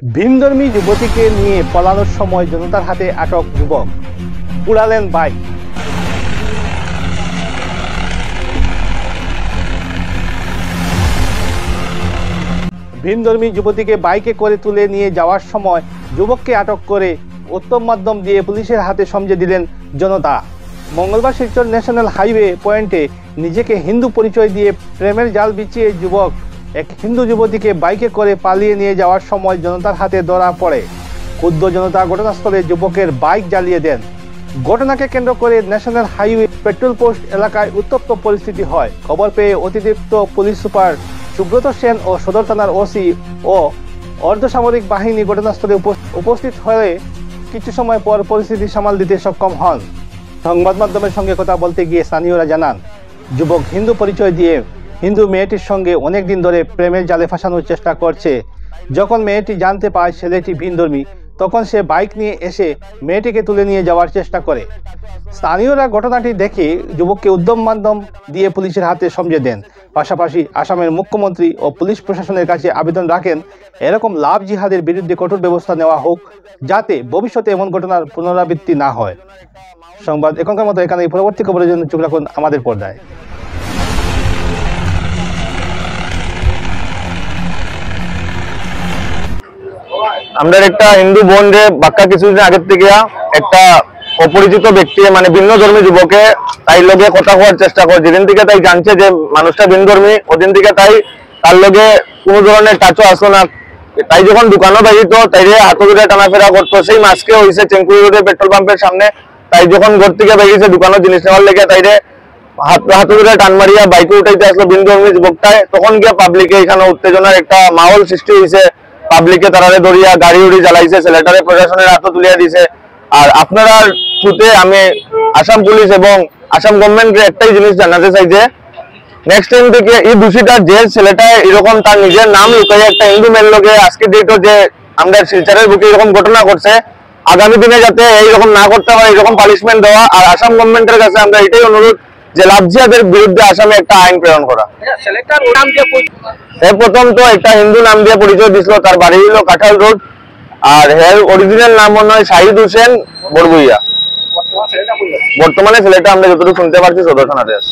ভিনধর্মী যুবতীকে নিয়ে পলানোর সময় জনতার হাতে আটক যুবক, পুড়ালেন বাইক। ভিনধর্মী যুবতীকে বাইকে করে তুলে নিয়ে যাওয়ার সময় যুবককে আটক করে উত্তম মাধ্যম দিয়ে পুলিশের হাতে সমঝে দিলেন জনতা। মঙ্গলবার শিলচর ন্যাশনাল হাইওয়ে পয়েন্টে নিজেকে হিন্দু পরিচয় দিয়ে প্রেমের জাল বিছিয়ে যুবক এক হিন্দু যুবতীকে বাইকে করে পালিয়ে নিয়ে যাওয়ার সময় জনতার হাতে ধরা পড়ে। ক্ষুব্ধ জনতা ঘটনাস্থলে যুবকের বাইক জ্বালিয়ে দেন। ঘটনাকে কেন্দ্র করে ন্যাশনাল হাইওয়ে পেট্রোল পোস্ট এলাকায় উত্তপ্ত পরিস্থিতি হয়। খবর পেয়ে অতিরিক্ত পুলিশ সুপার সুব্রত সেন ও সদর থানার ওসি ও অর্ধসামরিক বাহিনী ঘটনাস্থলে উপস্থিত হয়ে কিছু সময় পর পরিস্থিতি সামাল দিতে সক্ষম হন। সংবাদ মাধ্যমের সঙ্গে কথা বলতে গিয়ে স্থানীয়রা জানান, যুবক হিন্দু পরিচয় দিয়ে হিন্দু মেয়েটির সঙ্গে অনেক দিন ধরে প্রেমের জালে ফাঁসানোর চেষ্টা করছে। যখন মেয়েটি জানতে পায় ছেলেটি ভিনধর্মী, তখন সে বাইক নিয়ে এসে মেয়েটিকে তুলে নিয়ে যাওয়ার চেষ্টা করে। স্থানীয়রা ঘটনাটি দেখে যুবককে উদ্যম মাধ্যম দিয়ে পুলিশের হাতে সমঝে দেন। পাশাপাশি আসামের মুখ্যমন্ত্রী ও পুলিশ প্রশাসনের কাছে আবেদন রাখেন এরকম লাভ জিহাদের বিরুদ্ধে কঠোর ব্যবস্থা নেওয়া হোক, যাতে ভবিষ্যতে এমন ঘটনার পুনরাবৃত্তি না হয়। সংবাদ এখনকার মতো এখানে। পরবর্তী খবরের জন্য চোখ রাখুন আমাদের পর্দায়। আমরা একটা হিন্দু বোন রে বাক্কা কিছুদিন আগের থেকে একটা অপরিচিত ব্যক্তি মানে ভিন্ন ধর্মী যুবকে তাই লগে কথা হওয়ার চেষ্টা করে। যেদিন থেকে তাই জানছে যে মানুষটা ভিন্ন ধর্মী, ওদিন থেকে তাই তার লগে কোনো ধরনের টাচও আসলো না। তাই যখন দোকানও বাজিত তাই হাতে ধরে টানাফেরা করতো। সেই মাসকে হয়েছে চেঙ্কুরি রোডের পেট্রোল পাম্পের সামনে। তাই যখন ঘর থেকে বেরিয়েছে দোকানের জিনিস নেওয়ার লেগে তাইরে হাতে ধরে টান মারিয়া বাইকে উঠাইতে আসলো ভিন্ন ধর্মী যুবকটায়। তখন গিয়ে পাবলিকে এখানে উত্তেজনার একটা মাহল সৃষ্টি হয়েছে। পাবলিকে তারারে দরিয়া গাড়ি উড়ি জ্বালাইছে, ছেলেটারে প্রশাসনের হাতে তুলিয়া দিছে। আর আপনারা থ্রুতে আমি আসাম পুলিশ এবং আসাম গভর্নমেন্টকে একটাই জিনিস জানাতে চাই যে নেক্সট টাইম থেকে এই দোষীটা যে ছেলেটা এরকম তার নিজের নাম লুকাইয়া একটা হিন্দু মেয়ের লোকে আজকে ডেটও যে আমরা শিলচরের বুকে এরকম ঘটনা করছে, আগামী দিনে যাতে এইরকম না করতে হয় এরকম পানিশমেন্ট দেওয়া। আর আসাম গভর্নমেন্টের কাছে আমরা এটাই অনুরোধ যে লাভজিয়াদের বিরুদ্ধে আসামে একটা আইন প্রেরণ করা। প্রথম তো একটা হিন্দু নাম দিয়ে পরিচয় দিছিল, তার বাড়ি হলো কাঁঠাল রোড। আর এর অরিজিনাল নাম মনে হয় শাহিদ হোসেন বড়বুইয়া। বর্তমানে ছেলেটা আমরা যতটুকু শুনতে পারছি সদর থানাতে আছে।